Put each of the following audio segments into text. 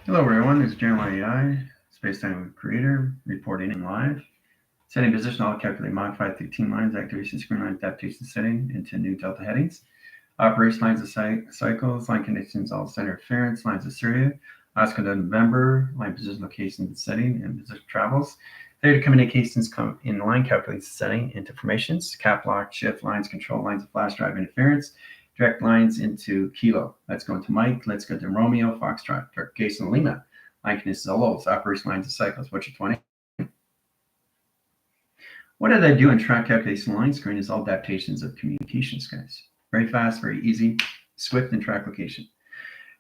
Hello everyone, this is General AI, Spacetime Creator, reporting in live. Setting position, I'll calculate modified through team lines, activation, screen lines, adaptation setting into new delta headings. Operation lines of cycles, line conditions, all center interference, lines of Syria, Oscar to November, line position, location, setting, and position travels. Data communications come in line calculation setting into formations, cap lock, shift lines, control lines of flash drive interference, direct lines into Kilo. Let's go into Mike. Let's go to Romeo, Foxtrot, direct case and Lima. Line conditions are lows, operation lines of cycles. What's your 20? What did I do in track calculation line screen is all adaptations of communications, guys. Very fast, very easy, swift and track location.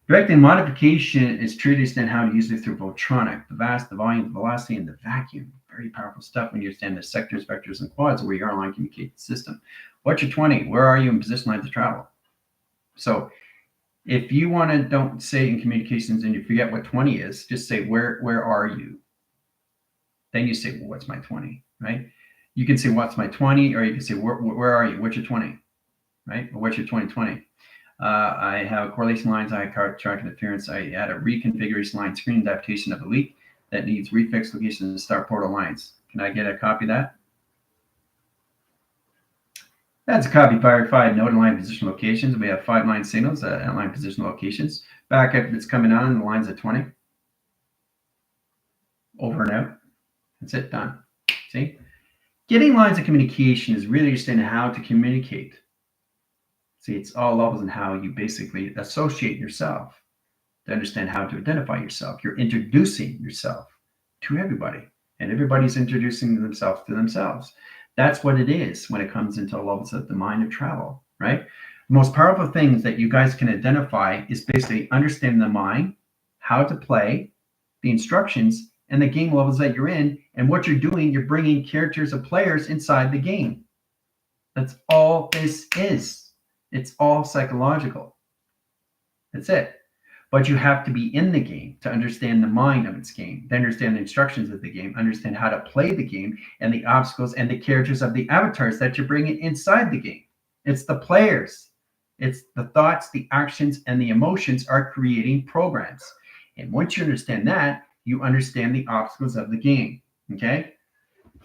Directing modification is true to understand how to use it through Voltronic, the vast, the volume, the velocity, and the vacuum. Very powerful stuff when you understand the sectors, vectors, and quads where you are line communication system. What's your 20? Where are you in position lines of travel? So if you want to, don't say in communications and you forget what 20 is, just say, where are you? Then you say, well, what's my 20, right? You can say, what's my 20? Or you can say, where are you? What's your 20, right? Or what's your 2020? I have correlation lines, I have track interference, I add a reconfiguration line screen adaptation of a leak that needs refix location and start portal lines. Can I get a copy of that? That's a copy verified node and line position locations. We have 5 line signals at line position locations. Back if it's coming on, the line's at 20. Over and out. That's it, done. See? Getting lines of communication is really understanding how to communicate. See, it's all levels in how you basically associate yourself to understand how to identify yourself. You're introducing yourself to everybody, and everybody's introducing themselves to themselves. That's what it is when it comes into levels of the mind of travel, right? The most powerful things that you guys can identify is basically understanding the mind, how to play, the instructions, and the game levels that you're in, and what you're doing. You're bringing characters of players inside the game. That's all this is. It's all psychological. That's it. But you have to be in the game to understand the mind of its game, to understand the instructions of the game, understand how to play the game and the obstacles and the characters of the avatars that you're bringing inside the game. It's the players. It's the thoughts, the actions, and the emotions are creating programs. And once you understand that, you understand the obstacles of the game. Okay?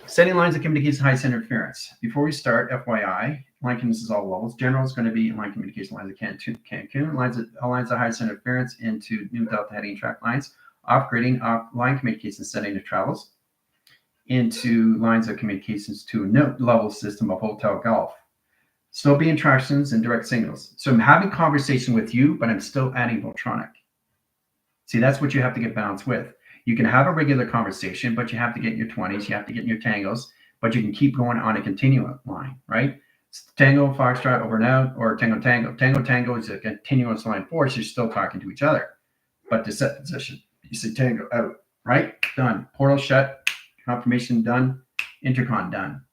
Setting lines of communication, high center interference. Before we start, FYI, line communication is all levels. General is going to be line communication lines of Cancun, lines of high center interference into new delta heading track lines, upgrading line communication setting of travels into lines of communications to a note level system of hotel golf. Still be interactions and direct signals. So I'm having conversation with you, but I'm still adding Voltronic. See, that's what you have to get balanced with. You can have a regular conversation, but you have to get in your 20s, you have to get in your tangos, but you can keep going on a continuum line, right? Tango, foxtrot, over and out, or tango, tango. Tango, tango is a continuous line force. You're still talking to each other. But to set position, you say tango, out, right? Done. Portal shut, confirmation done, intercon done.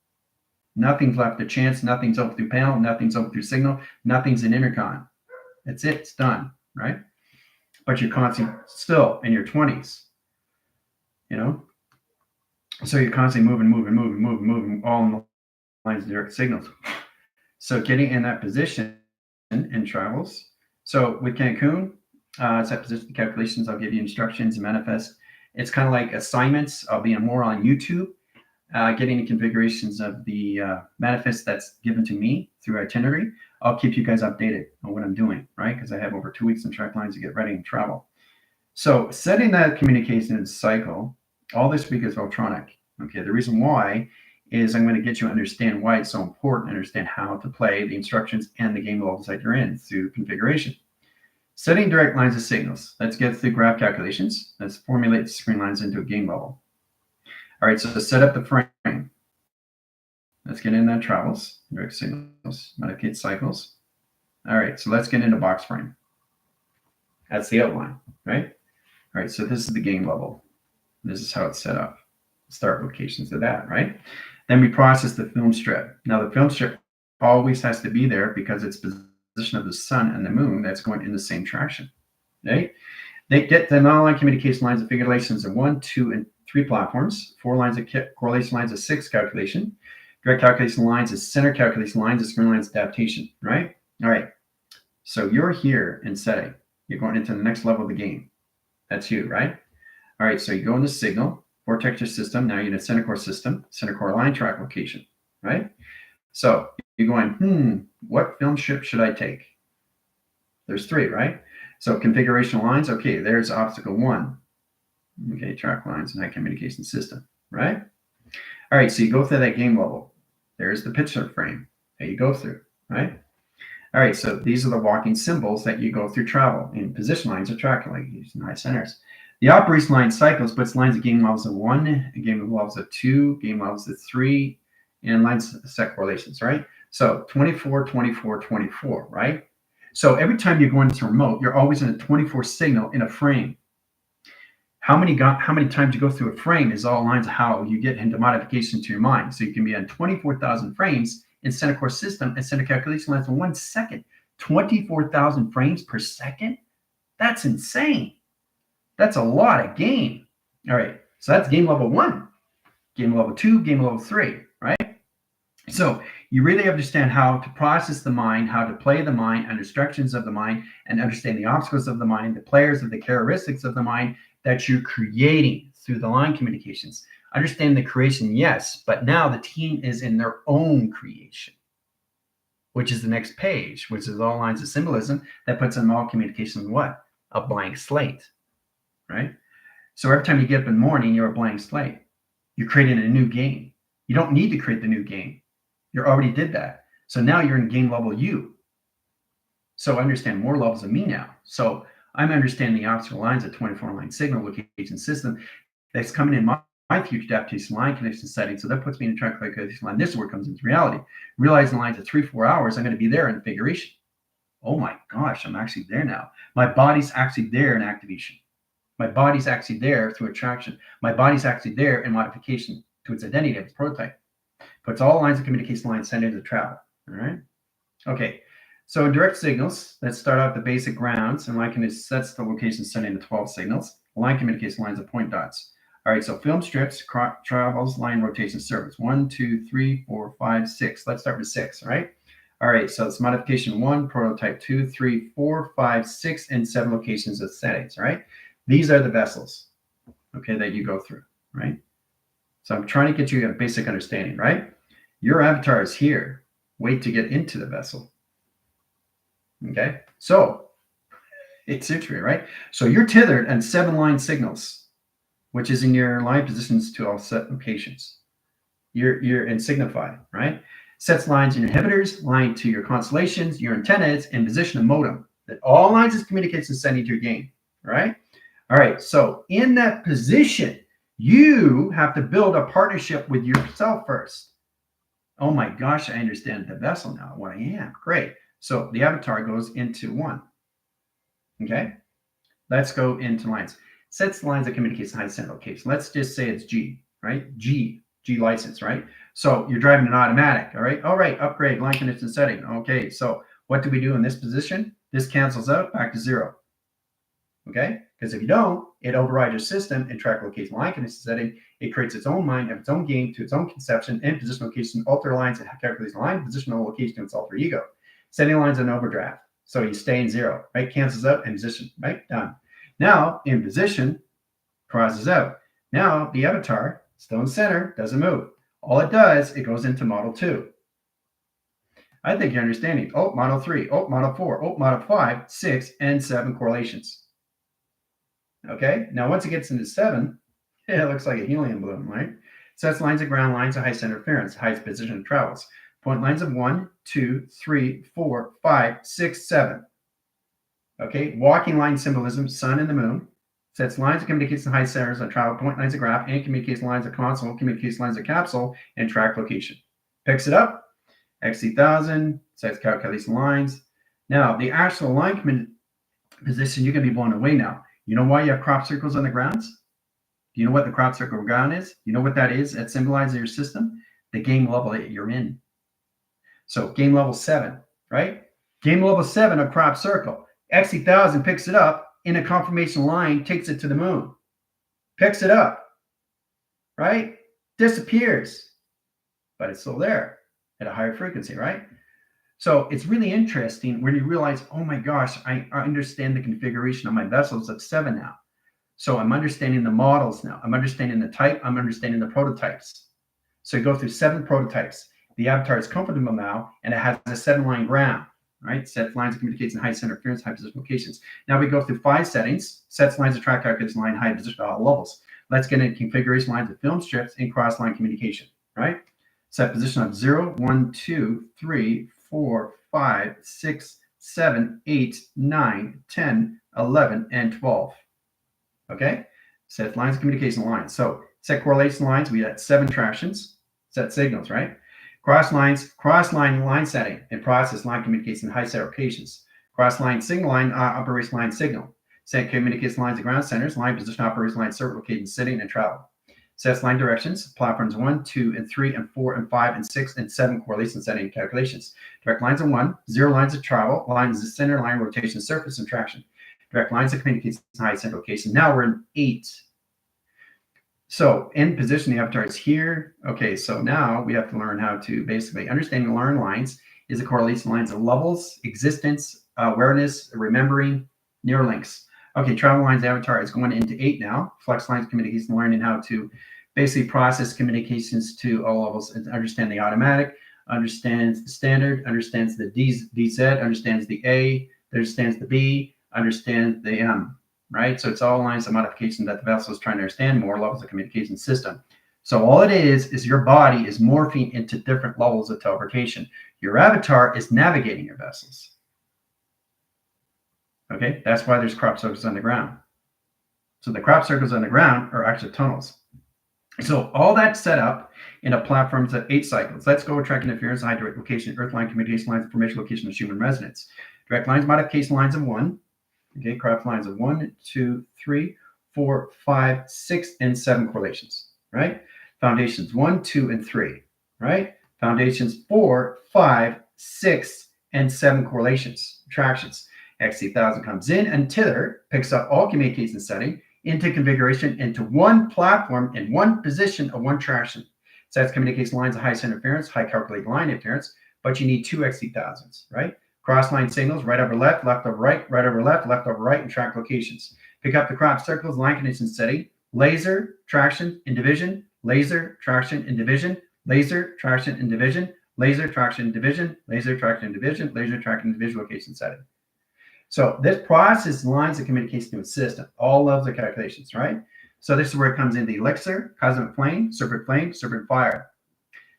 Nothing's left to chance, nothing's over through panel, nothing's over through signal, nothing's in intercon. That's it, it's done, right? But you're constantly still in your 20s. You know, so you're constantly moving, all in the lines of direct signals. So getting in that position in travels. So with Cancun, set position calculations. I'll give you instructions and manifest. It's kind of like assignments. I'll be more on YouTube, getting the configurations of the manifest that's given to me through itinerary. I'll keep you guys updated on what I'm doing, right? Because I have over 2 weeks in track lines to get ready and travel. So setting that communication cycle, all this week is Voltronic. Okay, the reason why is I'm going to get you to understand why it's so important, understand how to play the instructions and the game levels that you're in through configuration. Setting direct lines of signals. Let's get through graph calculations. Let's formulate the screen lines into a game level. All right, so to set up the frame, let's get in that travels, direct signals, medicate cycles. All right, so let's get into box frame. That's the outline, right? All right, so this is the game level. This is how it's set up. Start locations of that, right? Then we process the film strip. Now the film strip always has to be there because it's position of the sun and the moon that's going in the same traction, right? They get the non-line communication lines of configurations of 1, 2, and 3 platforms, 4 lines of correlation lines of 6 calculation, direct calculation lines of center calculation lines of screen lines adaptation, right? All right, so you're here in setting. You're going into the next level of the game. That's you, right? All right, so you go in the signal, vortexture system. Now you're in a center core system, center core line track location, right? So you're going, what film strip should I take? There's 3, right? So configuration lines, okay, there's obstacle 1. Okay, track lines and that communication system, right? All right, so you go through that game level. There's the picture frame that you go through, right? All right, so these are the walking symbols that you go through travel. In position lines are track lines and high centers. The operation line cycles puts lines of game levels of 1, game levels of 2, game levels of 3, and lines set correlations, right? So 24, 24, 24, right? So every time you go into remote, you're always in a 24 signal in a frame. How many times you go through a frame is all lines of how you get into modification to your mind. So you can be on 24,000 frames in center core system and center calculation lines in 1 second. 24,000 frames per second? That's insane. That's a lot of game. All right, so that's game level 1, game level 2, game level 3, right? So you really understand how to process the mind, how to play the mind, and instructions of the mind, and understand the obstacles of the mind, the players of the characteristics of the mind that you're creating through the line communications. Understand the creation, yes, but now the team is in their own creation, which is the next page, which is all lines of symbolism that puts in all communications what? A blank slate, right? So every time you get up in the morning, you're a blank slate. You're creating a new game. You don't need to create the new game. You already did that. So now you're in game level you. So I understand more levels of me now. So I'm understanding the obstacle lines of 24 line signal location system that's coming in my future adaptation line connection setting. So that puts me in a track location line. This is where it comes into reality. Realizing lines of 3-4 hours, I'm going to be there in configuration. Oh my gosh, I'm actually there now. My body's actually there in activation. My body's actually there through attraction. My body's actually there in modification to its identity of its prototype. Puts all lines of communication lines sent into travel. All right. Okay. So in direct signals, let's start out the basic grounds, and line communication sets the location sent into 12 signals. Line communication lines of point dots. All right. So film strips, travels, line rotation service. 1, 2, 3, 4, 5, 6. Let's start with 6. Right. All right. So it's modification 1, prototype 2, 3, 4, 5, 6, and 7 locations of settings. Right. These are the vessels, okay, that you go through, right? So I'm trying to get you a basic understanding, right? Your avatar is here. Wait to get into the vessel. Okay, so it's interesting, right? So you're tethered on 7 line signals, which is in your line positions to all set locations. You're in Signify, right? Sets lines in your inhibitors, line to your constellations, your antennas, and position of modem. That all lines of communication sending to your game, right? All right, so in that position, you have to build a partnership with yourself first. Oh my gosh, I understand the vessel now, what I am. Great. So the avatar goes into 1. Okay, let's go into lines. Sets lines of communication high center location. Let's just say it's G, right? G license, right? So you're driving an automatic, all right? All right, upgrade, line condition setting. Okay, so what do we do in this position? This cancels out, back to 0. Okay, because if you don't, it overrides your system and track location line condition setting. It creates its own mind of its own game to its own conception and position location, alter lines and calculates line, positional location to its alter ego. Setting lines in overdraft. So you stay in 0, right? Cancels out and position, right? Done. Now in position, crosses out. Now the avatar, still in center, doesn't move. All it does, it goes into model 2. I think you're understanding. Oh, model 3. Oh, model 4. Oh, model 5, 6, and 7 correlations. Okay, now once it gets into 7, it looks like a helium balloon, right? Sets lines of ground lines of high center interference, highest position of travels. Point lines of 1, 2, 3, 4, 5, 6, 7. Okay, walking line symbolism, sun and the moon. Sets lines of communication high centers on travel, point lines of graph, and communication lines of console, communication lines of capsule, and track location. Picks it up, XC1000, sets calculation lines. Now, the actual line position, you can be blown away now. You know why you have crop circles on the grounds? Do you know what the crop circle ground is? You know what that is? That symbolizes your system? The game level that you're in. So game level 7, right? Game level 7 of crop circle. XC1000 picks it up in a confirmation line, takes it to the moon. Picks it up, right? Disappears. But it's still there at a higher frequency, right? So it's really interesting when you realize, oh my gosh, I understand the configuration of my vessels of 7 now. So I'm understanding the models now. I'm understanding the type. I'm understanding the prototypes. So you go through 7 prototypes. The avatar is comfortable now, and it has a 7-line ground, right? Set lines of communication, high center interference, high position locations. Now we go through 5 settings, sets, lines of track calculations, line, high position, all levels. Let's get into configuration lines of film strips and cross-line communication, right? Set position of 0, 1, 2, 3, 4, 5, 6, 7, 8, 9, 10, 11, and 12. Okay? Set lines of communication lines. So set correlation lines, we had 7 tractions, set signals, right? Cross-line line setting and process line communication, high set locations. Cross-line signal line, operation line signal. Set communication lines of ground centers, line position operation line server location, sitting and travel. Sets line directions, platforms 1, 2, and 3, and 4, and 5, and 6, and 7 correlation setting calculations. Direct lines of 1, 0 lines of travel, lines of center, line rotation, surface, and traction. Direct lines of communication, high center location. Now we're in 8. So in position, the avatar is here. Okay, so now we have to learn how to basically understand and learn lines is the correlation lines of levels, existence, awareness, remembering, near links. Okay, travel lines avatar is going into 8 now. Flex lines communication, learning how to basically process communications to all levels and understand the automatic, understands the standard, understands the DZ, understands the A, understands the B, understands the M, right? So it's all lines of modification that the vessel is trying to understand more levels of communication system. So all it is your body is morphing into different levels of teleportation. Your avatar is navigating your vessels. Okay, that's why there's crop circles on the ground. So the crop circles on the ground are actually tunnels. So all that's set up in a platform's of 8 cycles. Let's go with track interference, high direct location, earth line communication lines, formation location of human resonance. Direct lines, modification lines of 1. Okay, craft lines of 1, 2, 3, 4, 5, 6, and 7 correlations, right? Foundations 1, 2, and 3, right? Foundations 4, 5, 6, and 7 correlations, attractions. XC1000 comes in and tether picks up all communication setting into configuration into one platform in one position of one traction. So that's communication lines of high center interference, high calculated line interference, but you need 2 XC1000s, right? Cross-line signals, right over left, left over right, right over left, left over right, and track locations. Pick up the crop circles, line condition setting, laser, traction, and division, laser, traction, and division, laser, traction, and division, laser, traction, and division, laser, traction, and division, laser, traction, and division location setting. So this process lines of communication to a system, all levels of calculations, right? So this is where it comes in the elixir, cosmic flame, serpent fire.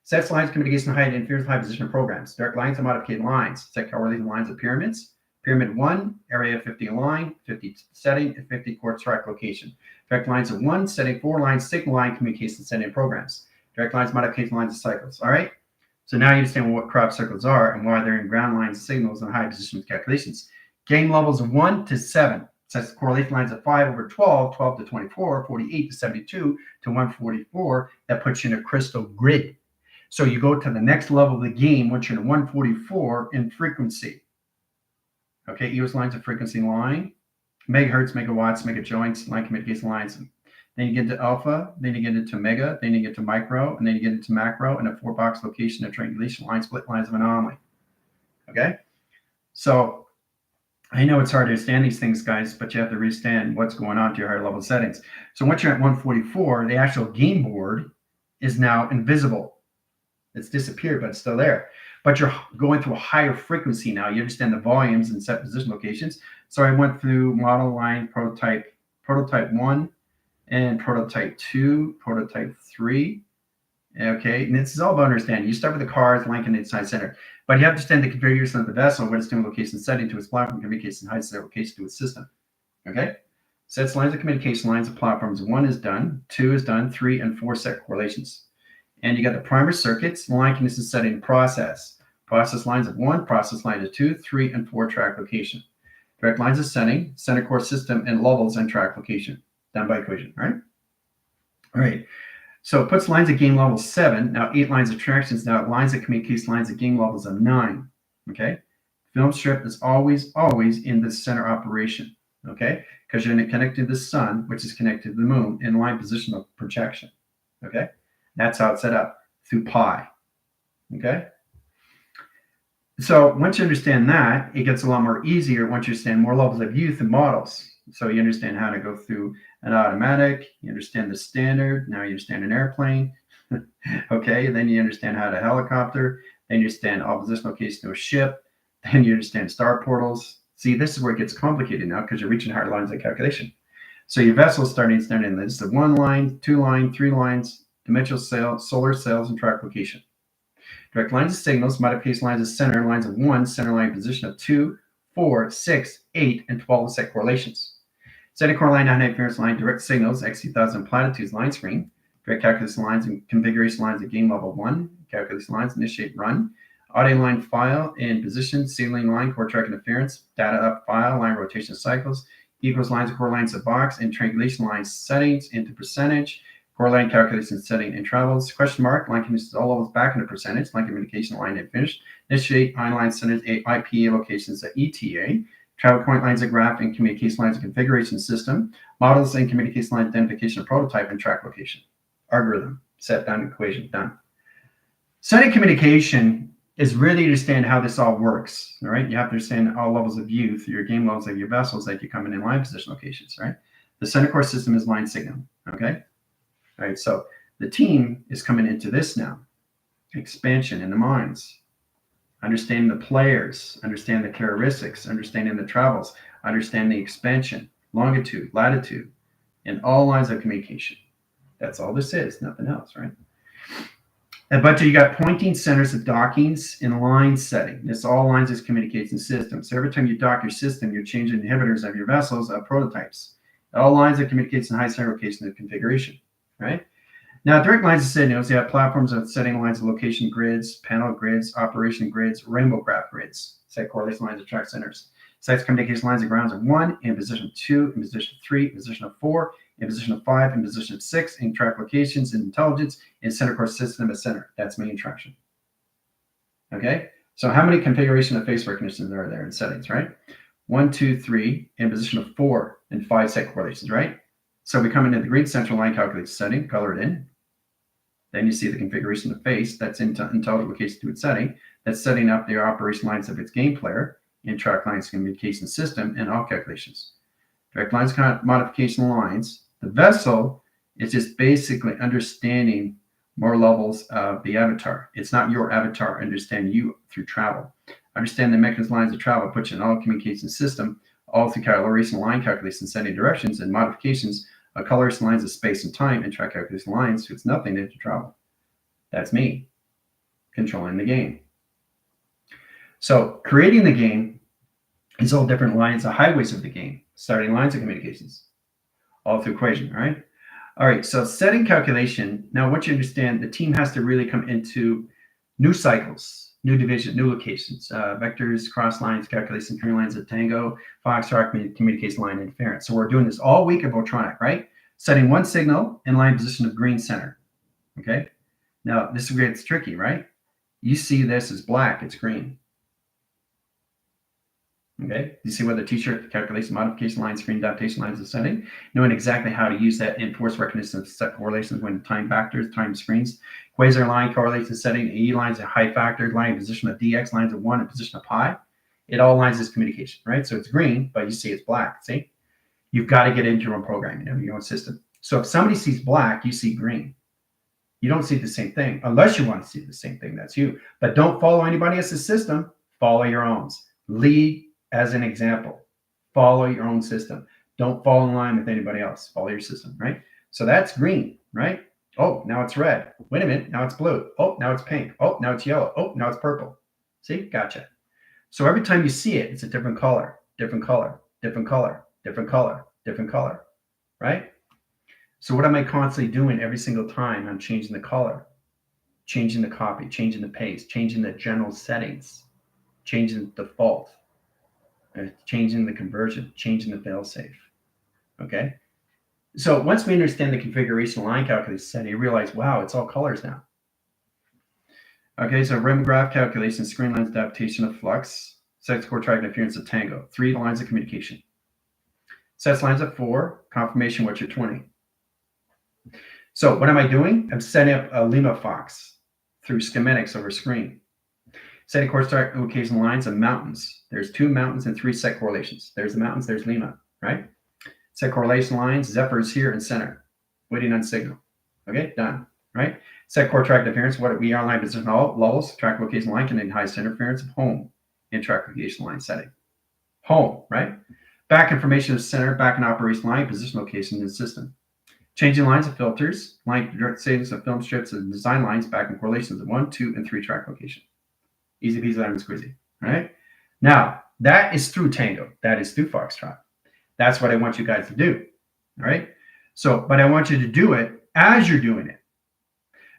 Sets lines, communication, high interference, high position programs. Direct lines and modified lines. Set correlating lines of pyramids. Pyramid 1, area 50 line, 50 setting, and 50 quartz track location. Direct lines of 1, setting 4 lines, signal line, communication, setting programs. Direct lines, modification lines of cycles. All right? So now you understand what crop circles are and why they're in ground lines, signals, and high position calculations. Gain levels of 1 to 7. Sets correlation lines of 5 over 12, 12 to 24, 48 to 72 to 144. That puts you in a crystal grid. So you go to the next level of the game once you're in 144 in frequency. Okay, EOS lines of frequency line, megahertz, megawatts, megajoints, line communication lines. Then you get into alpha, then you get into mega, then you get to micro, and then you get into macro, and a 4-box location of triangulation line, split lines of anomaly. Okay, so I know it's hard to understand these things, guys, but you have to understand what's going on to your higher level settings. So once you're at 144, the actual game board is now invisible. It's disappeared, but it's still there. But you're going through a higher frequency now. You understand the volumes and set position locations. So I went through model line, prototype 1, and prototype 2, prototype 3. Okay, and this is all about understanding. You start with the cars, line inside center. But you have to understand the configuration of the vessel, what it's doing location setting to its platform, communication height, set location to its system. Okay? Sets lines of communication lines of platforms. 1 is done, 2 is done, 3 and 4 set correlations. And you got the primer circuits, line condition setting process. Process lines of 1, process lines of 2, 3, and 4 track location. Direct lines of setting, center core system, and levels and track location. Done by equation, right? All right. So it puts lines of game level 7. Now 8 lines of tractions. Now lines of communication lines of game levels of 9. Okay. Film strip is always in the center operation. Okay. Because you're connected to the sun, which is connected to the moon in line position of projection. Okay. That's how it's set up through pi. Okay. So once you understand that, it gets a lot more easier once you understand more levels of youth and models. So you understand how to go through an automatic, you understand the standard, now you understand an airplane. Okay, then you understand how to helicopter, then you understand opposition location to a ship, then you understand star portals. See, this is where it gets complicated now because you're reaching hard lines of calculation. So your vessel is starting this is 1 line, 2 line, 3 lines, dimensional sail, solar sails, and track location. Direct lines of signals, modification lines of center, lines of 1, center line position of 2, 4, 6, 8, and 12 set correlations. Setting core line, non-interference line, direct signals, x2000 platitudes line screen, direct calculation lines and configuration lines at game level 1, calculation lines, initiate run, audio line file in position, ceiling line, core track interference, data up file, line rotation cycles, equals lines of core lines of box, and triangulation lines settings into percentage, core line calculation setting and travels, question mark, line conditions all levels back into percentage, line communication line and finished, initiate, line centers, IP locations at ETA, travel point lines of graph and communication lines of configuration system, models and communication line identification of prototype and track location. Algorithm, set down equation, done. Setting communication is really to understand how this all works, all right? You have to understand all levels of view through your game levels of your vessels that you come in line position locations, right? The center core system is line signal, okay? All right, so the team is coming into this now. Expansion in the minds, understanding the players, understand the characteristics, understanding the travels, understand the expansion, longitude, latitude, and all lines of communication. That's all this is, nothing else, right? But you got pointing centers of dockings and line setting. This all lines of communication systems. So every time you dock your system, you're changing inhibitors of your vessels of prototypes. All lines of communication, high center location, and configuration, right? Now, direct lines of signals, you have platforms of setting lines of location grids, panel grids, operation grids, rainbow graph grids, set correlation lines of track centers. Sets communication lines of grounds of 1, in position of 2, in position of 3, in position of 4, in position of 5, in position of 6, in track locations, in intelligence, in center core system at center. That's main traction. Okay, so how many configuration of face recognition are there in settings, right? 1, 2, 3, in position of 4, and 5 set correlations, right? So we come into the green central line calculation setting, color it in. Then you see the configuration of face, that's intelligent location to its setting, that's setting up the operation lines of its game player, in track lines communication system, and all calculations. Direct lines modification lines. The vessel is just basically understanding more levels of the avatar. It's not your avatar, understand you through travel. Understand the mechanism lines of travel, put you in all communication system, all through calculation line calculation, setting directions and modifications of colors lines of space and time, and track calculation lines. So it's nothing to travel. That's me controlling the game. So creating the game is all different lines of highways of the game, starting lines of communications, all through equation, all right? All right, so setting calculation. Now, what you understand, the team has to really come into new cycles, new division, new locations, vectors, cross lines, calculation, three lines of tango, foxtrot, communication line interference. So we're doing this all week of Votronic, right? Setting one signal in line position of green center, okay? Now, this is where it's tricky, right? You see this as black, it's green. Okay, you see where the t-shirt calculation, modification line, screen adaptation lines is setting, knowing exactly how to use that in force recognition of set correlations when time factors, time screens, quasar line correlation setting, E lines at high factor, line position of DX, lines of 1 and position of pi. It all lines as communication, right? So it's green, but you see it's black. See, you've got to get into your own programming of your own system. So if somebody sees black, you see green. You don't see the same thing unless you want to see the same thing. That's you. But don't follow anybody else's system. Follow your own. Lead as an example. Follow your own system. Don't fall in line with anybody else. Follow your system, right? So that's green, right? Oh, now it's red. Wait a minute. Now it's blue. Oh, now it's pink. Oh, now it's yellow. Oh, now it's purple. See? Gotcha. So every time you see it, it's a different color, different color, different color, different color, different color, right? So what am I constantly doing every single time? I'm changing the color, changing the copy, changing the paste, changing the general settings, changing the default, changing the conversion, changing the failsafe. Okay. So once we understand the configuration line calculation setting, you realize, wow, it's all colors now. Okay, so rim graph calculation, screen lines adaptation of flux, sets core track interference of tango, 3 lines of communication. Sets lines of 4, confirmation what you're 20. So what am I doing? I'm setting up a Lima Fox through schematics over screen. Setting core track location lines of mountains. There's 2 mountains and 3 set correlations. There's the mountains, there's Lima, right? Set correlation lines, Zephyr's here in center, waiting on signal. Okay, done, right? Set core track interference, what we are line position all levels, track location line containing highest interference of home in track location line setting. Home, right? Back information of center, back in operation line, position location in the system. Changing lines of filters, line direct savings of film strips and design lines, back in correlations of 1, 2, and 3 track location. Easy peasy lemon squeezy, right? Now, that is through Tango. That is through Foxtrot. That's what I want you guys to do, all right? So, but I want you to do it as you're doing it.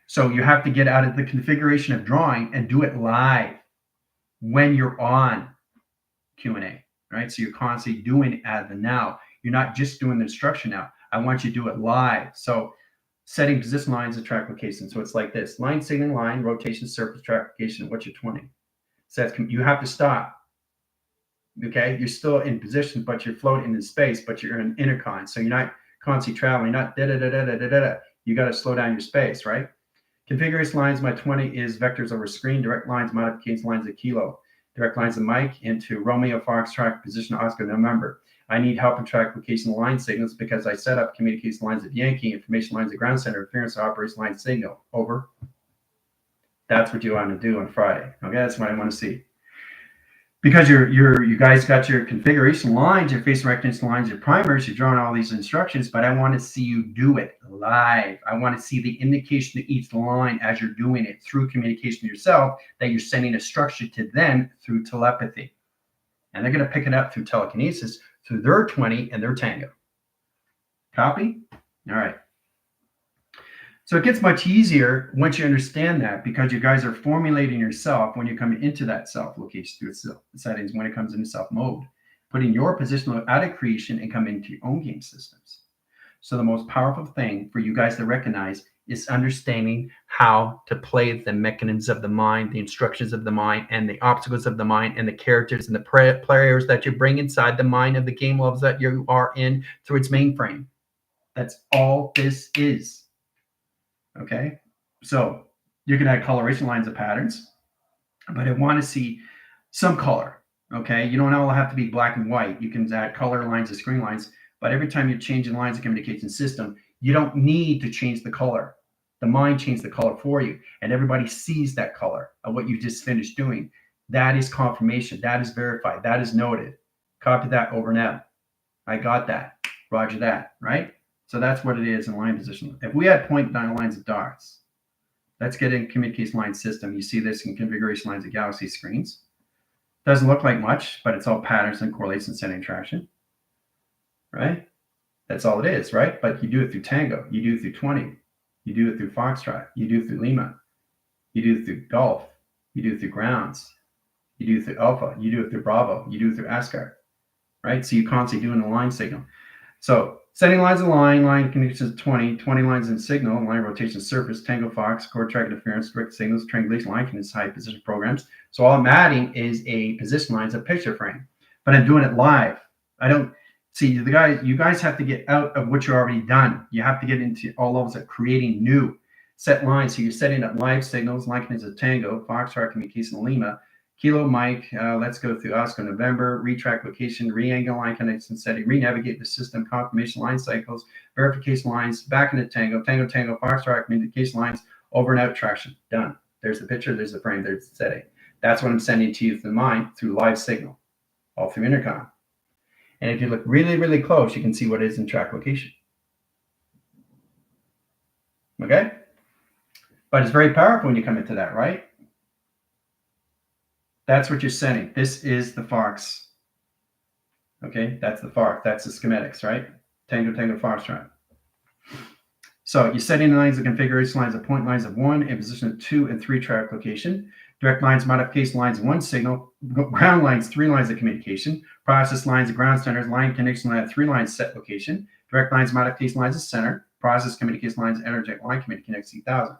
So you have to get out of the configuration of drawing and do it live when you're on Q&A, right? So you're constantly doing it at the now. You're not just doing the instruction now. I want you to do it live. So setting position lines of track location. So it's like this: line, signaling line, rotation, surface, track location. What's your 20? So you have to stop. Okay, you're still in position, but you're floating in space, but you're in an intercon. So you're not constantly traveling, not da-da-da-da-da-da-da. You got to slow down your space, right? Configuration lines, my 20 is vectors over screen, direct lines, modification lines of kilo, direct lines of Mike into Romeo, Foxtrot, position, Oscar, November. I need help in track location line signals because I set up communication lines of Yankee, information lines of ground center, interference, operation line signal. Over. That's what you want to do on Friday. Okay, that's what I want to see. Because you guys got your configuration lines, your face recognition lines, your primers, you're drawing all these instructions, but I want to see you do it live. I want to see the indication to each line as you're doing it through communication yourself, that you're sending a structure to them through telepathy. And they're going to pick it up through telekinesis, through their 20 and their Tango. Copy? All right. So it gets much easier once you understand that, because you guys are formulating yourself when you come into that self location through itself settings, when it comes into self mode, putting your position out of creation and come into your own game systems. So the most powerful thing for you guys to recognize is understanding how to play the mechanisms of the mind, the instructions of the mind, and the obstacles of the mind, and the characters and the players that you bring inside the mind of the game levels that you are in through its mainframe. That's all this is. Okay, so you can add coloration lines of patterns, but I want to see some color. Okay, you don't all have to be black and white. You can add color lines of screen lines, but every time you're changing lines of communication system, you don't need to change the color. The mind changes the color for you, and everybody sees that color of what you just finished doing. That is confirmation. That is verified. That is noted. Copy that over now. I got that. Roger that, right? So that's what it is in line position. If we had 0.9 lines of dots, let's get in communication line system. You see this in configuration lines of galaxy screens. Doesn't look like much, but it's all patterns and correlation setting traction, right? That's all it is, right? But you do it through Tango. You do it through 20. You do it through Foxtrot. You do it through Lima. You do it through Golf. You do it through Grounds. You do it through Alpha. You do it through Bravo. You do it through Asgard, right? So you're constantly doing a line signal. So setting lines of line connections 20 lines in signal, line rotation surface, Tango Fox, core track interference, direct signals, triangulation line connections, high position programs. So all I'm adding is a position lines, a picture frame, but I'm doing it live. I don't see you guys have to get out of what you're already done. You have to get into all levels of creating new set lines. So you're setting up live signals, line connections of Tango, Foxtrot, communication, Lima, Kilo, Mike, let's go through Oscar, November, retrack location, re-angle line connection setting, re-navigate the system, confirmation line cycles, verification lines, back into Tango, Tango, Foxtrot, communication lines, over and out traction. Done. There's the picture, there's the frame, there's the setting. That's what I'm sending to you through the mind, through live signal, all through intercom. And if you look really, really close, you can see what is in track location. Okay? But it's very powerful when you come into that, right? That's what you're sending. This is the Fox. Okay, that's the Fox. That's the schematics, right? Tango, Foxtrot. So you're setting the lines of configuration lines of point lines of 1 in position of 2 and 3 track location. Direct lines, modification lines of 1 signal. Ground lines, 3 lines of communication. Process lines of ground centers. Line connection line of 3 lines set location. Direct lines, modification lines of center. Process communication lines, energetic line communication 1000.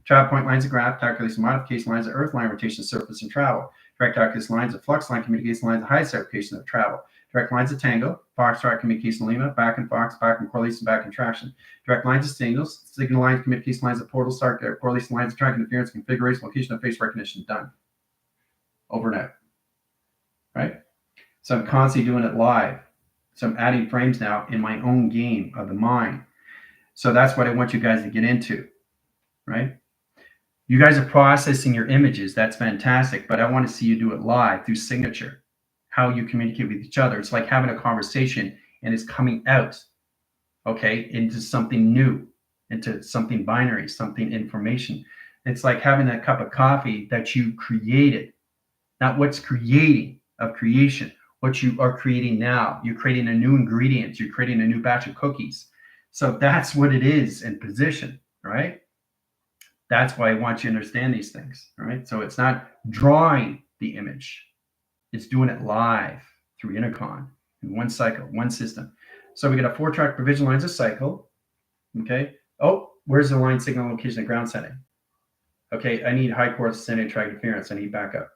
Travel point lines of graph, calculation modification lines of earth line rotation, surface, and travel. Direct calculation lines of flux line communication lines of high separation of travel. Direct lines of Tango, Foxtrot communication Lima, back and Fox, back and correlation, back and traction. Direct lines of signals, signal lines, communication lines of portal start, correlation lines of track interference, configuration, location of face recognition, done. Over and out. Right? So I'm constantly doing it live. So I'm adding frames now in my own game of the mind. So that's what I want you guys to get into, right? You guys are processing your images. That's fantastic. But I want to see you do it live through signature, how you communicate with each other. It's like having a conversation and it's coming out, okay, into something new, into something binary, something information. It's like having that cup of coffee that you created, not what's creating of creation, what you are creating now. You're creating a new ingredient. You're creating a new batch of cookies. So that's what it is in position, right? That's why I want you to understand these things, right? So it's not drawing the image. It's doing it live through Intercon in one cycle, one system. So we got a 4-track provision lines of cycle, okay? Oh, where's the line signal location and ground setting? Okay, I need high course ascending track interference. I need backup.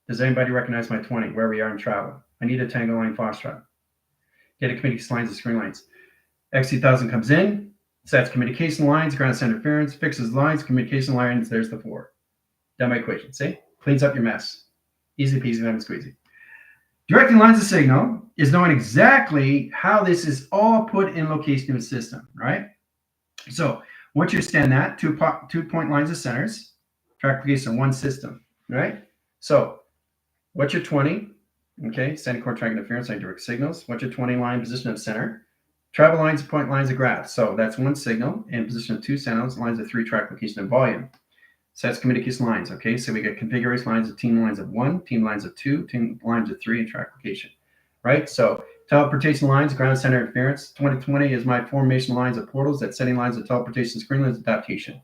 Does anybody recognize my 20, where we are in travel? I need a tango line foxtrot. Get a communication lines and screen lines. X2000 comes in, sets communication lines, ground center interference, fixes lines, communication lines, there's the 4. Done my equation, see? Cleans up your mess. Easy peasy, lemon squeezy. Directing lines of signal is knowing exactly how this is all put in location in the system, right? So once you understand that, 2-point lines of centers, track location one system, right? So what's your 20? Okay, center core track interference, I direct signals. What's your 20 line position of center? Travel lines, point lines, of graph. So that's one signal in position of 2 channels, lines of 3, track location and volume. So that's communication lines. Okay, so we got configuration lines of team lines of 1, team lines of 2, team lines of 3, and track location, right? So teleportation lines, ground center interference. 2020 is my formation lines of portals. That's setting lines of teleportation, screen lines, adaptation.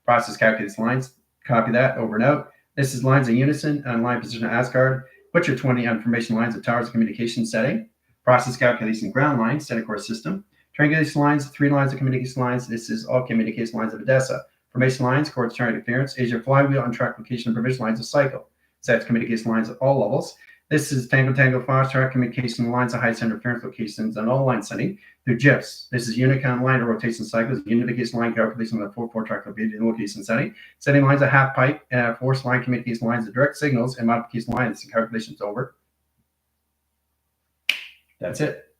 Process calculates lines. Copy that over and out. This is lines of unison and line position of Asgard. Put your 20 on formation lines of towers of communication setting. Process calculation ground lines, center core system. Triangulation lines, 3 lines of communication lines. This is all communication lines of Odessa. Formation lines, coordinate track interference, is your flywheel on track location and provision lines of cycle. Sets communication lines at all levels. This is tango fast track communication lines of high center interference locations and all line setting through GIFs. This is unit count line of rotation cycles, unification line calculation of the 4 track location setting. Setting lines of half pipe, force line communication lines of direct signals and modification lines and calculations over. That's it.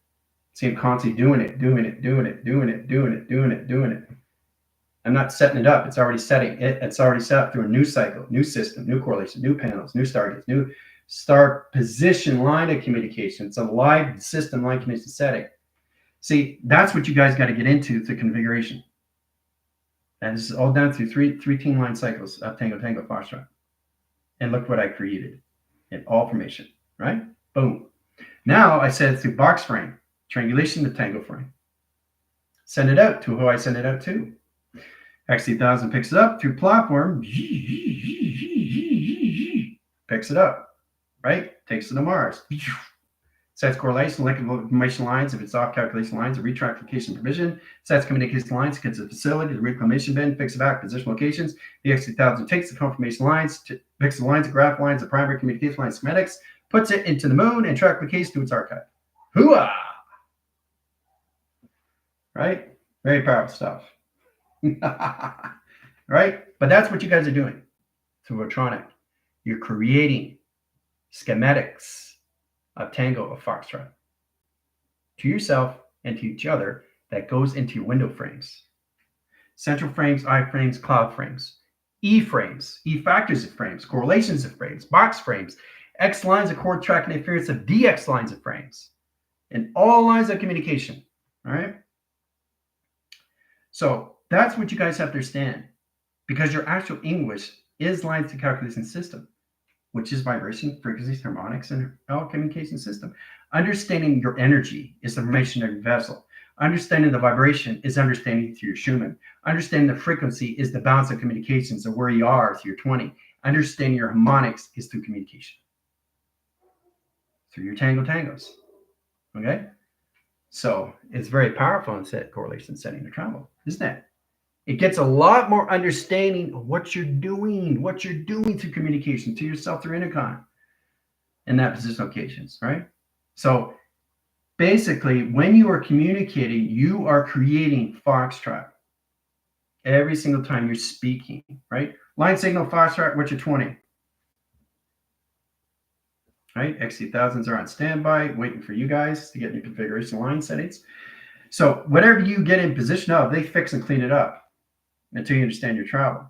See him constantly doing it. I'm not setting it up. It's already setting it. It's already set up through a new cycle, new system, new correlation, new panels, new stargates, new start position line of communication. It's a live system line communication setting. See, that's what you guys got to get into the configuration. And this is all done through three team line cycles of Tango Foxtrot. And look what I created in all formation, right? Boom. Now I said through box frame, triangulation to Tango frame. Send it out to who I send it out to. X2000 picks it up through platform, picks it up, right? Takes it to Mars. Sets correlation, link information lines if it's off calculation lines, retract location provision. Sets communication lines, gets the facility, the reclamation bin, picks it back, position locations. The X2000 takes the confirmation lines, picks the lines, the graph lines, the primary communication line schematics, puts it into the moon and track location to its archive. Hooah! Right? Very powerful stuff. Right? But that's what you guys are doing through Electronic. You're creating schematics of Tango of Foxtrot to yourself and to each other that goes into your window frames. Central frames, I-frames, cloud frames, E-frames, E-factors of frames, correlations of frames, box frames, X lines of core track interference of DX lines of frames, and all lines of communication. All right? So that's what you guys have to understand, because your actual English is lines to calculation system, which is vibration, frequencies, harmonics, and all communication system. Understanding your energy is the formation of your vessel. Understanding the vibration is understanding through your Schumann. Understanding the frequency is the balance of communications of where you are through your 20. Understanding your harmonics is through communication, through your tangos. Okay? So it's very powerful in set correlation setting to travel, isn't it? It gets a lot more understanding of what you're doing through communication to yourself through intercon and that position locations, right? So basically, when you are communicating, you are creating Foxtrot every single time you're speaking, right? Line signal Foxtrot, what's your 20? right? XC1000s are on standby, waiting for you guys to get your configuration line settings. So whatever you get in position of, they fix and clean it up until you understand your travel,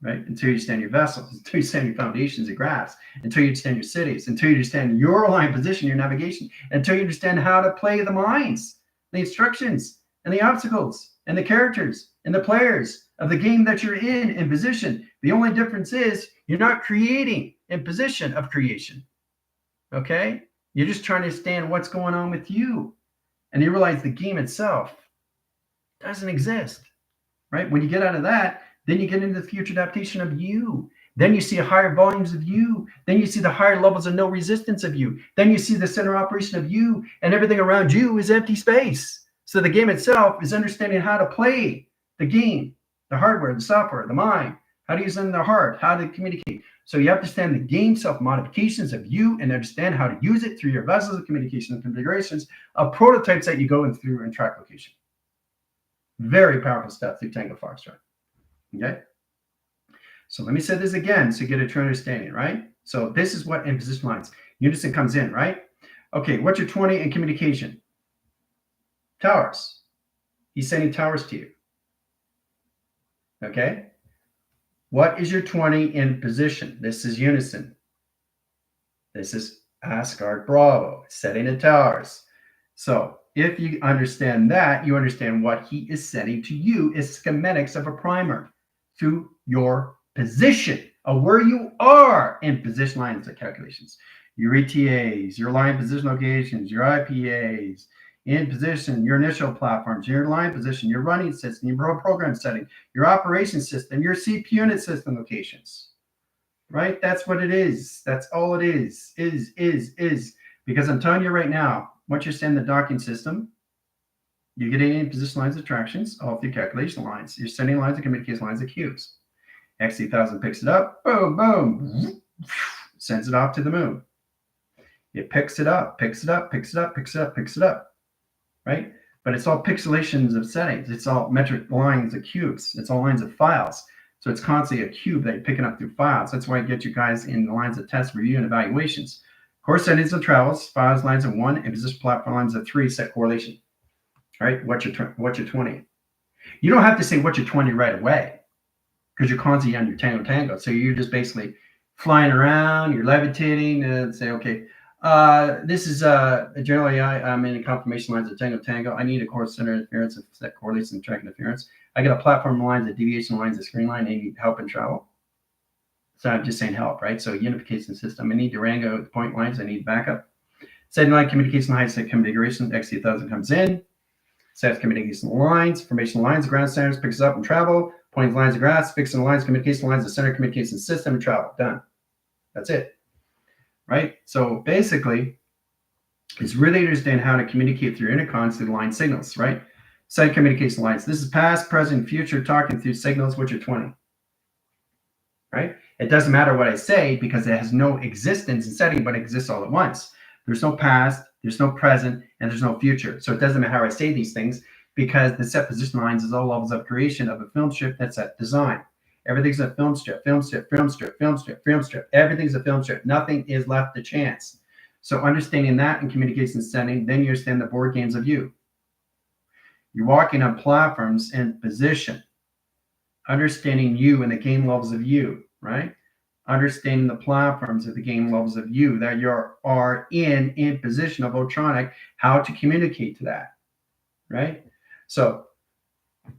right? Until you understand your vessels, until you understand your foundations and graphs, until you understand your cities, until you understand your line position, your navigation, until you understand how to play the mines, the instructions, and the obstacles, and the characters, and the players of the game that you're in position. The only difference is you're not creating in position of creation, okay? You're just trying to understand what's going on with you. And you realize the game itself doesn't exist, right? When you get out of that, then you get into the future adaptation of you. Then you see higher volumes of you. Then you see the higher levels of no resistance of you. Then you see the center operation of you, and everything around you is empty space. So the game itself is understanding how to play the game, the hardware, the software, the mind, how to use it in the heart, how to communicate. So you have to understand the game self-modifications of you and understand how to use it through your vessels of communication and configurations of prototypes that you go in through and track location. Very powerful stuff through Tango Foxtrot. Okay? So let me say this again so you get a true understanding, right? So this is what in position lines. Unison comes in, right? Okay, what's your 20 in communication? Towers. He's sending towers to you. Okay? What is your 20 in position? This is Unison. This is Asgard Bravo, setting the towers. So if you understand that, you understand what he is setting to you is schematics of a primer through your position of where you are in position lines of calculations. Your ETAs, your line position locations, your IPAs, in position, your initial platforms, your line position, your running system, your program setting, your operation system, your CPU unit system locations, right? That's what it is. That's all it is. Because I'm telling you right now, once you're setting the docking system, you're getting in position lines of attractions, all through calculation lines. You're sending lines of communication lines of cubes. XC1000 picks it up, boom, boom, sends it off to the moon. It picks it up, right? But it's all pixelations of settings. It's all metric lines of cubes. It's all lines of files. So it's constantly a cube that you're picking up through files. That's why I get you guys in the lines of test, review, and evaluations. Course settings of travels, files lines of 1, and position platform lines of 3 set correlation. All right, what's your 20? You don't have to say what's your 20 right away because you're constantly on your tango. So you're just basically flying around, you're levitating, and say, okay, this is generally I'm in a confirmation lines of tango. I need a course center interference and set correlation and track interference. I get a platform lines, a deviation lines, a screen line. I need help and travel. So I'm just saying help, right? So unification system. I need Durango point lines. I need backup. Setting line communication lines, set configuration. XC1000 comes in, sets communication lines, formation lines, ground centers, picks up and travel. Points lines of graphs, fixing the lines, communication lines, the center communication system, and travel. Done. That's it. Right? So basically, it's really understand how to communicate through intercons through line signals, right? Set communication lines. This is past, present, future, talking through signals, which are 20. Right? It doesn't matter what I say because it has no existence in setting, but it exists all at once. There's no past, there's no present, and there's no future. So it doesn't matter how I say these things because the set position lines is all levels of creation of a film strip that's at design. Everything's a film strip. Everything's a film strip. Nothing is left to chance. So understanding that in communication setting, then you understand the board games of you. You're walking on platforms in position, understanding you and the game levels of you, right? Understanding the platforms of the game levels of you that you are in position of Otronic, how to communicate to that, right? So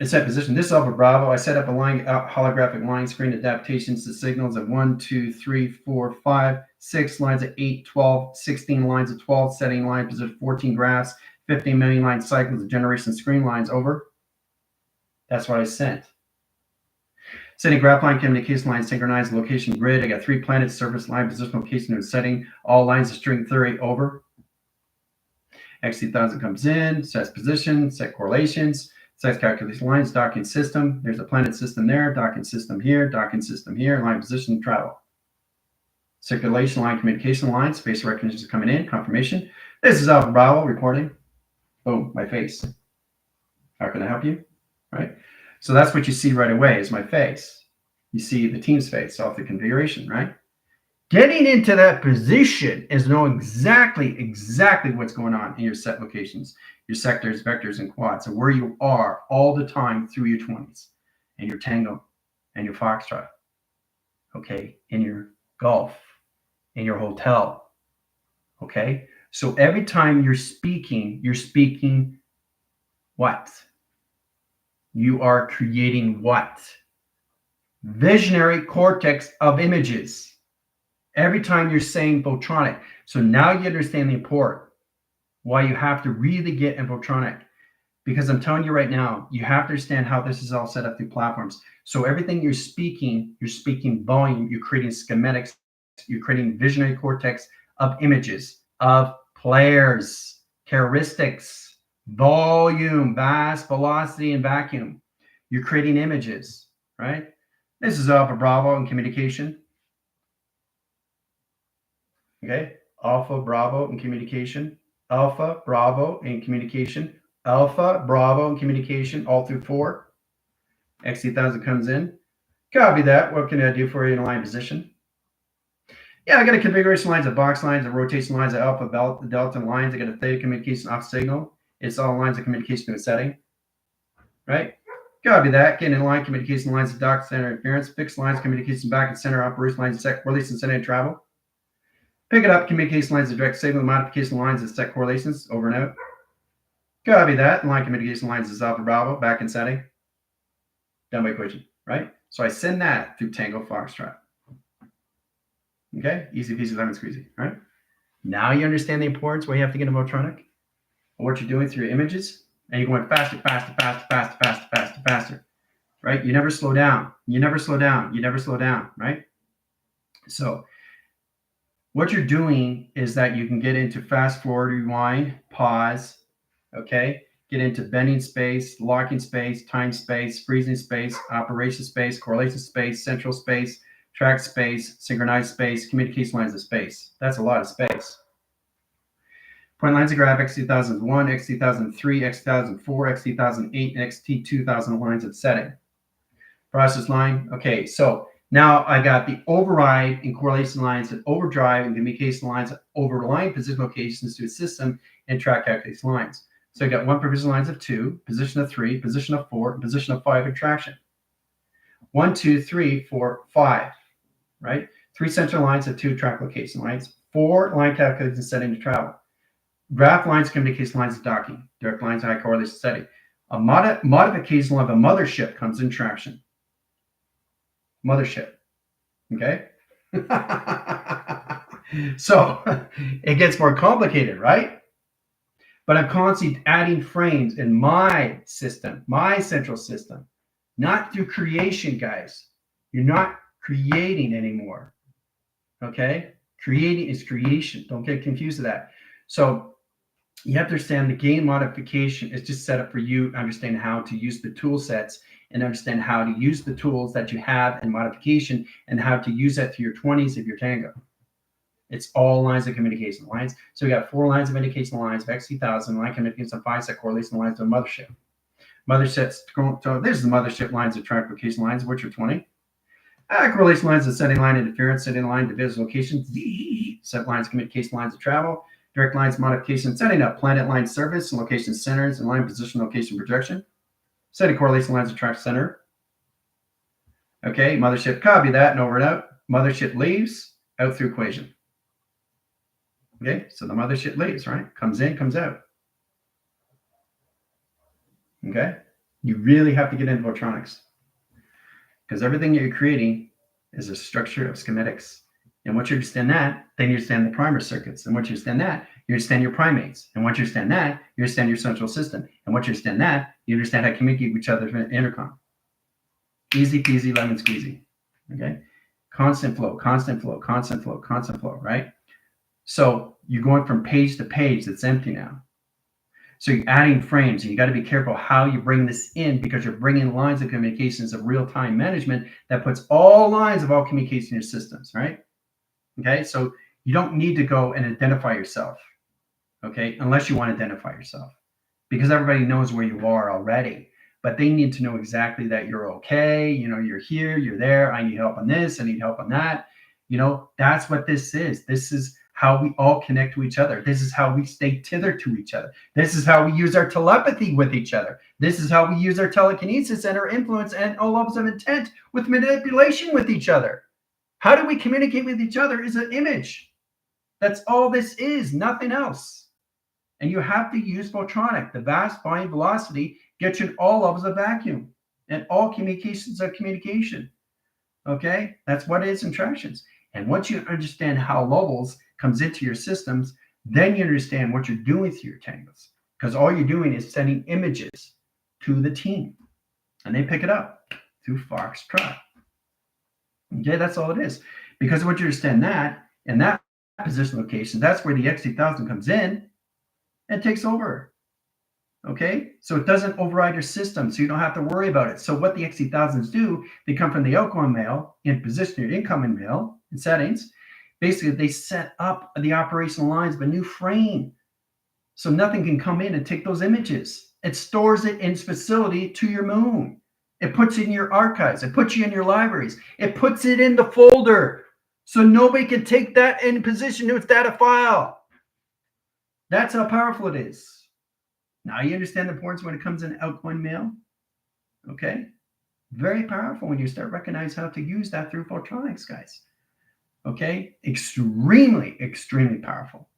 it's that position. This is Alpha Bravo. I set up a line holographic line screen adaptations to signals of 1, 2, 3, 4, 5, 6 lines of 8, 12, 16 lines of 12, setting line position 14 graphs, 15 million line cycles of generation screen lines over. That's what I sent. Setting graph line communication line synchronized location grid. I got 3 planets, surface line, position location, and setting. All lines of string theory over. XC1000 comes in, sets position, set correlations, sets calculation lines, docking system. There's a planet system there, docking system here, line position, travel. Circulation line, communication line, space recognition is coming in, confirmation. This is Alpha Bravo reporting. Boom, my face. How can I help you? Right? So that's what you see right away is my face. You see the team's face off the configuration, right? Getting into that position is knowing exactly what's going on in your set locations, your sectors, vectors, and quads, and where you are all the time through your 20s and your tango and your foxtrot, okay, in your golf, in your hotel, okay? So every time you're speaking what? You are creating what? Visionary cortex of images. Every time you're saying Voltronic. So now you understand the import, why you have to really get in Voltronic. Because I'm telling you right now, you have to understand how this is all set up through platforms. So everything you're speaking volume, you're creating schematics, you're creating visionary cortex of images, of players, characteristics, volume, mass, velocity, and vacuum. You're creating images, right? This is Alpha Bravo in communication. Okay, Alpha Bravo in communication, Alpha Bravo in communication, Alpha Bravo in communication, all through 4. X3000 comes in. Copy that. What can I do for you in align position? Yeah, I got a configuration lines of box lines, of rotation lines, of alpha, delta lines. I got a theta communication off signal. It's all lines of communication to a setting, right? Copy that. Getting in line communication lines of dock center interference, fixed lines communication back and center operation lines, set release and center and travel. Pick it up, communication lines of direct signal, modification lines of set correlations, over and out. Copy that. Line communication lines is Alpha Bravo, back in setting. Done by equation, right? So I send that through Tango Foxtrot. Okay, easy peasy lemon squeezy, right? Now you understand the importance where you have to get a Motronic, or what you're doing through your images, and you're going faster, right? You never slow down. You never slow down, right? So what you're doing is that you can get into fast forward, rewind, pause, okay? Get into bending space, locking space, time space, freezing space, operation space, correlation space, central space, track space, synchronized space, communication lines of space. That's a lot of space. Point lines of graph X2001, X2003, X2004, X2008, and XT2000 lines of setting. Process line. Okay, so now I got the override and correlation lines and overdrive and communication lines that overline position locations to a system and track calculation lines. So I got one position lines of 2, position of 3, position of 4, and position of 5 attraction. 1, 2, 3, 4, 5, right? 3 central lines of 2 track location lines, 4 line calculation setting to travel. Graph lines, communication lines of docking, direct lines, high correlation setting. A modification of a mothership comes in traction. Mothership. Okay. So it gets more complicated, right? But I'm constantly adding frames in my system, my central system, not through creation, guys. You're not creating anymore. Okay. Creating is creation. Don't get confused with that. So you have to understand the gain modification is just set up for you to understand how to use the tool sets and understand how to use the tools that you have in modification and how to use that to your 20s of your tango. It's all lines of communication lines. So we got 4 lines of indication lines of X3000, line communication 5 set correlation lines to a mothership. Motherships, so this is the mothership lines of track location lines, which are 20. Correlation lines of setting line interference, setting line division location, set lines communication lines of travel. Direct lines modification, setting up planet line surface and location centers and line position location projection. Setting correlation lines of track center. Okay, mothership, copy that and over and out. Mothership leaves, out through equation. Okay, so the mothership leaves, right? Comes in, comes out. Okay, you really have to get into Voltronics because everything that you're creating is a structure of schematics. And once you understand that, then you understand the primer circuits. And once you understand that, you understand your primates. And once you understand that, you understand your central system. And once you understand that, you understand how to communicate with each other through intercom. Easy peasy, lemon squeezy. Okay? Constant flow, constant flow, constant flow, constant flow, right? So you're going from page to page that's empty now. So you're adding frames, and you got to be careful how you bring this in because you're bringing lines of communications of real-time management that puts all lines of all communication in your systems, right? Okay, so you don't need to go and identify yourself, okay, unless you want to identify yourself because everybody knows where you are already, but they need to know exactly that you're okay, you know, you're here, you're there, I need help on this, I need help on that, You know, that's what this is. This is how we all connect to each other. This is how we stay tethered to each other. This is how we use our telepathy with each other. This is how we use our telekinesis and our influence and all levels of intent with manipulation with each other. How do we communicate with each other is an image. That's all this is, nothing else. And you have to use photronic. The vast volume velocity gets you in all levels of vacuum and all communications of communication. Okay, that's what it is in tractions. And once you understand how levels comes into your systems, then you understand what you're doing through your tangles. Because all you're doing is sending images to the team, and they pick it up through Foxtrot. Okay, that's all it is. Because once you understand that, and that position location, that's where the X8000 comes in and takes over. Okay, so it doesn't override your system, so you don't have to worry about it. So what the X8000s do, they come from the outgoing mail in position your incoming mail in settings. Basically, they set up the operational lines of a new frame, so nothing can come in and take those images. It stores it in its facility to your moon. It puts it in your archives. It puts you in your libraries. It puts it in the folder, so nobody can take that in position to its data file. That's how powerful it is. Now you understand the importance when it comes in outgoing mail. Okay, very powerful when you start recognizing how to use that through photronics, guys. Okay, extremely, extremely powerful,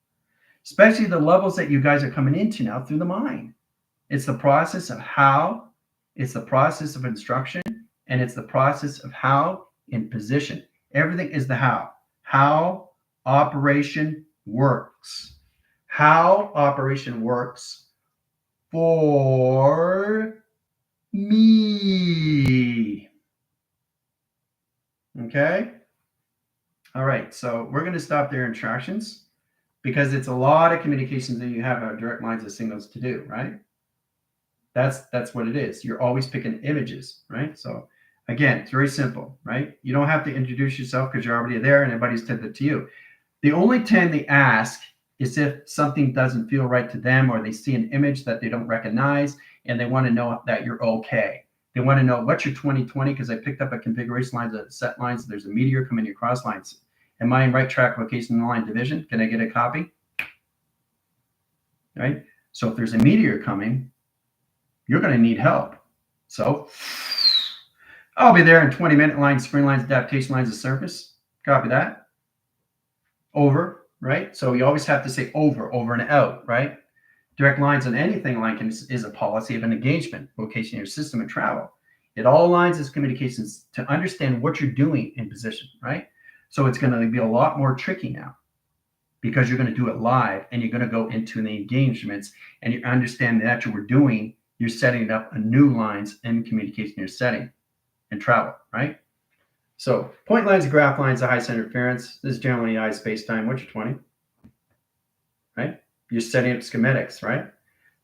especially the levels that you guys are coming into now through the mind. It's the process of how, it's the process of instruction, and it's the process of how in position. Everything is the how operation works, how operation works for me. Okay. All right. So we're going to stop there in tractions because it's a lot of communications that you have direct lines of signals to do, right? That's what it is. You're always picking images, right? So again, it's very simple, right? You don't have to introduce yourself because you're already there and everybody's tethered to you. The only time they ask is if something doesn't feel right to them or they see an image that they don't recognize and they want to know that you're okay. They want to know what's your 2020 because I picked up a configuration line that set lines. There's a meteor coming across lines. Am I in right track location in the line division? Can I get a copy? Right? So if there's a meteor coming, you're going to need help. So I'll be there in 20-minute lines, spring lines, adaptation lines of surface. Copy that. Over, right? So you always have to say over and out, right? Direct lines on anything like is a policy of an engagement, location in your system and travel. It all aligns as communications to understand what you're doing in position, right? So it's going to be a lot more tricky now because you're going to do it live and you're going to go into the engagements and you understand that we're doing, you're setting up a new lines in communication you're setting and travel, right? So point lines and graph lines of high center interference. This is generally I space-time. What's your 20? Right? You're setting up schematics, right?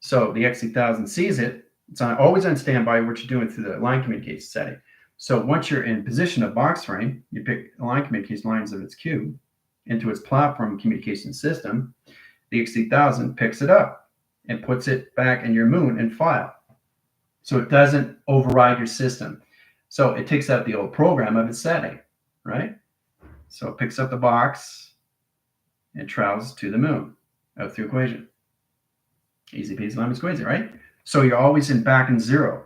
So the X8000 sees it. It's always on standby what you're doing through the line communication setting. So once you're in position of box frame, you pick the line communication lines of its cube into its platform communication system. The X8000 picks it up and puts it back in your moon and file. So it doesn't override your system. So it takes out the old program of its setting, right? So it picks up the box and travels to the moon out through equation. Easy peasy lemon squeezy, right? So you're always in back and 0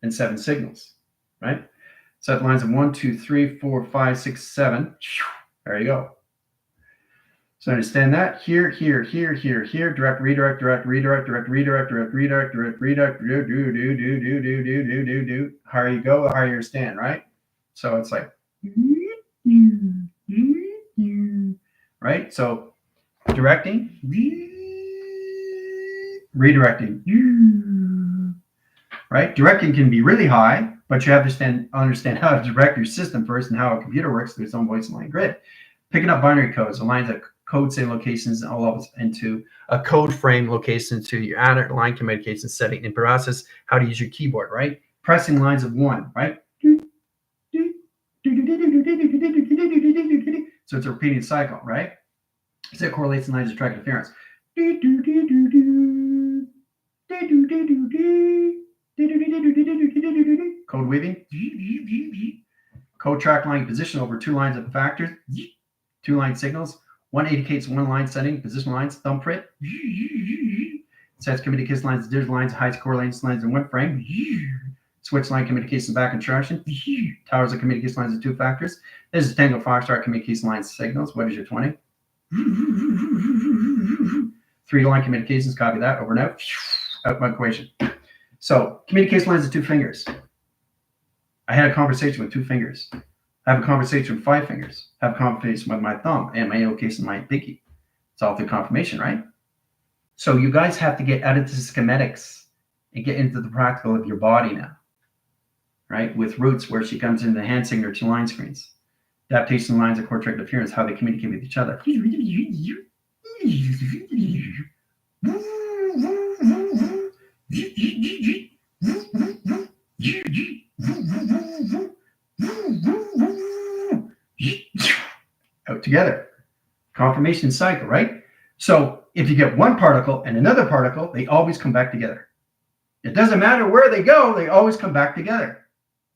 and 7 signals, right? Set lines of 1, 2, 3, 4, 5, 6, 7. There you go. So understand that. Here, here, here, here, here. Direct, redirect, direct, redirect, direct, redirect, direct, redirect, direct, redirect, do. Higher you go, the higher you stand, right? So it's like, right? So directing, redirecting, right? Directing can be really high, but you have to understand how to direct your system first and how a computer works through its own voice and line grid. Picking up binary codes, aligns that code say locations all of us into a code frame location to your added line communication setting and process how to use your keyboard, right? Pressing lines of 1, right? So it's a repeating cycle, right? So it correlates in lines of track interference. Code weaving. Co-track line position over 2 lines of factors, 2 line signals. One indicates 1 line setting, position lines, thumbprint. Sets communication lines, digital lines, heights, correlation lines in 1 frame. Switch line communication back instruction. Towers of communication lines in 2 factors. This is Tango Foxtrot communication lines signals. What is your 20? 3 line communications, copy that, over and out. Out my equation. So communication lines of 2 fingers. I had a conversation with 2 fingers. I have a conversation with 5 fingers. I have a conversation with my thumb and my case and my pinky. It's all through confirmation, right? So you guys have to get out of the schematics and get into the practical of your body now, right? With Roots, where she comes into the hand signal 2 line screens. Adaptation lines of cortex interference, how they communicate with each other. Out together. Confirmation cycle, right? So if you get one particle and another particle, they always come back together. It doesn't matter where they go, they always come back together.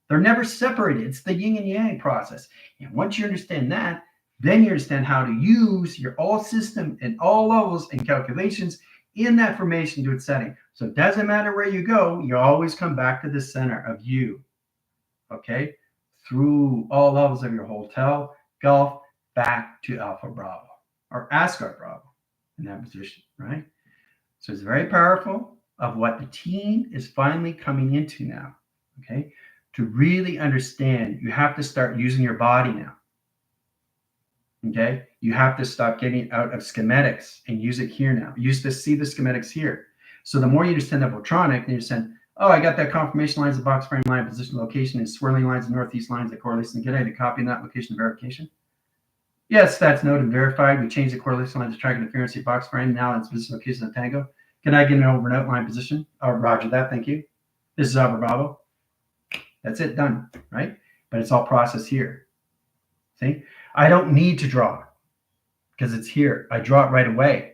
They're never separated. It's the yin and yang process. And once you understand that, then you understand how to use your all system and all levels and calculations in that formation to its setting. So it doesn't matter where you go, you always come back to the center of you. Okay? Through all levels of your hotel, Gulf, back to Alpha Bravo or Asgard Bravo in that position, right? So it's very powerful of what the team is finally coming into now. Okay? To really understand, you have to start using your body now. Okay? You have to stop getting out of schematics and use it here now. Use to see the schematics here. So the more you understand the Voltronic, then you understand, oh, I got that confirmation lines, the box frame line, position, location, and swirling lines, and northeast lines, the correlation. Get I to copy in that location verification. Yes, that's noted and verified. We changed the correlation lines to track interference box frame. Now it's position, location, and tango. Can I get an over and out line position? Oh, roger that. Thank you. This is Alpha Bravo. That's it, done, right? But it's all processed here. See? I don't need to draw because it's here. I draw it right away.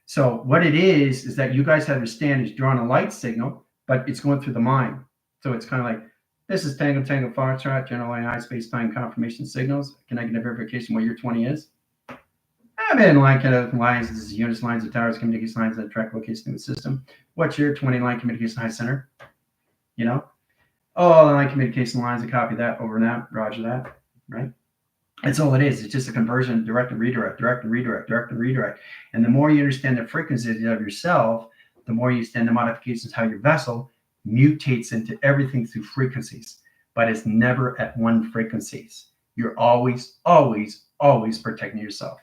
So what it is that you guys understand is drawing a light signal, but it's going through the mind. So it's kind of like, this is Tango Foxtrot, general AI space-time confirmation signals. Can I get a verification what your 20 is? I'm in line kind of lines. This is units, lines, of towers, communication lines that track location of the system. What's your 20 line communication high center? You know? Oh, the line communication lines, I copy that over and out, roger that, right? That's all it is. It's just a conversion, direct and redirect, direct and redirect, direct and redirect. And the more you understand the frequencies of yourself, the more you understand the modifications, how your vessel mutates into everything through frequencies, but it's never at one frequencies. You're always, always, always protecting yourself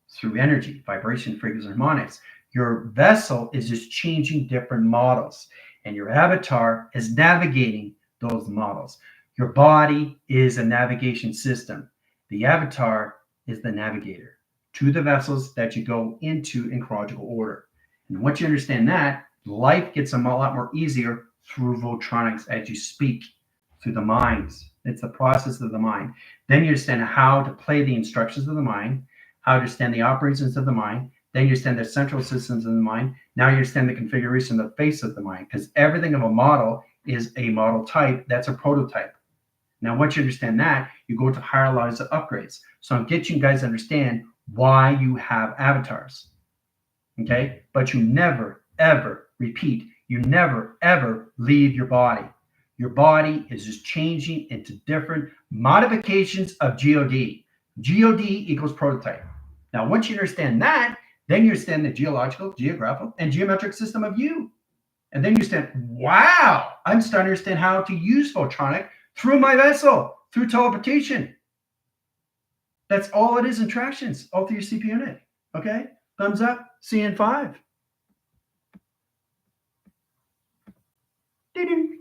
through energy, vibration, frequency, harmonics. Your vessel is just changing different models, and your avatar is navigating those models. Your body is a navigation system. The avatar is the navigator to the vessels that you go into in chronological order. And once you understand that, life gets a lot more easier through Voltronics as you speak, through the minds. It's the process of the mind. Then you understand how to play the instructions of the mind, how to understand the operations of the mind. Then you understand the central systems of the mind. Now you understand the configuration of the face of the mind, because everything of a model is a model type. That's a prototype. Now, once you understand that, you go to higher levels of upgrades. So I'm getting you guys to understand why you have avatars. Okay? But you never, ever repeat. You never, ever leave your body. Your body is just changing into different modifications of GOD. GOD equals prototype. Now, once you understand that, then you understand the geological, geographical, and geometric system of you. And then you understand, wow, I'm starting to understand how to use Voltronic through my vessel, through teleportation. That's all it is in tractions, all through your CPU unit. Okay? Thumbs up. See you in 5. Doo-doo.